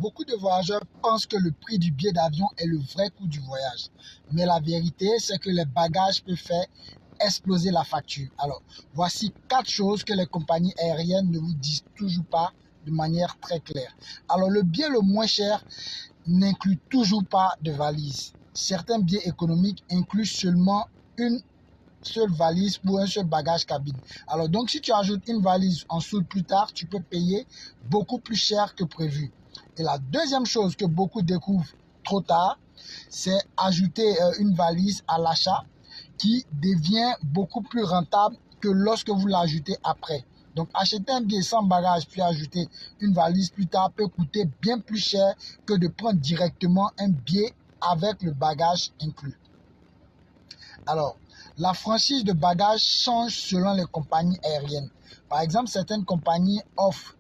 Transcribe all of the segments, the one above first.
Beaucoup de voyageurs pensent que le prix du billet d'avion est le vrai coût du voyage. Mais la vérité, c'est que les bagages peuvent faire exploser la facture. Alors, voici 4 choses que les compagnies aériennes ne vous disent toujours pas de manière très claire. Alors, le billet le moins cher n'inclut toujours pas de valise. Certains billets économiques incluent seulement une seule valise pour un seul bagage cabine. Alors donc, si tu ajoutes une valise en dessous plus tard, tu peux payer beaucoup plus cher que prévu. Et la deuxième chose que beaucoup découvrent trop tard, c'est ajouter une valise à l'achat qui devient beaucoup plus rentable que lorsque vous l'ajoutez après. Donc, acheter un billet sans bagage puis ajouter une valise plus tard peut coûter bien plus cher que de prendre directement un billet avec le bagage inclus. Alors, la franchise de bagages change selon les compagnies aériennes. Par exemple, certaines compagnies offrent,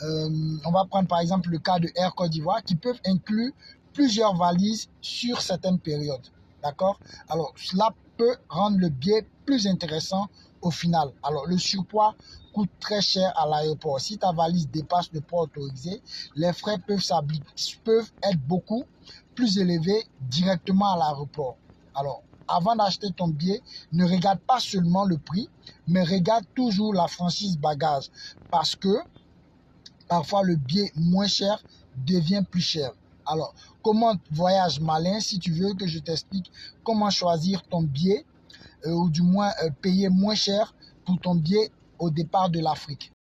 on va prendre par exemple le cas de Air Côte d'Ivoire, qui peuvent inclure plusieurs valises sur certaines périodes. D'accord? Alors, cela peut rendre le billet plus intéressant au final. Alors, le surpoids coûte très cher à l'aéroport. Si ta valise dépasse le poids autorisé, les frais peuvent être beaucoup plus élevés directement à l'aéroport. Alors, avant d'acheter ton billet, ne regarde pas seulement le prix, mais regarde toujours la franchise bagage parce que parfois le billet moins cher devient plus cher. Alors, comment voyage malin si tu veux que je t'explique comment choisir ton billet ou du moins payer moins cher pour ton billet au départ de l'Afrique.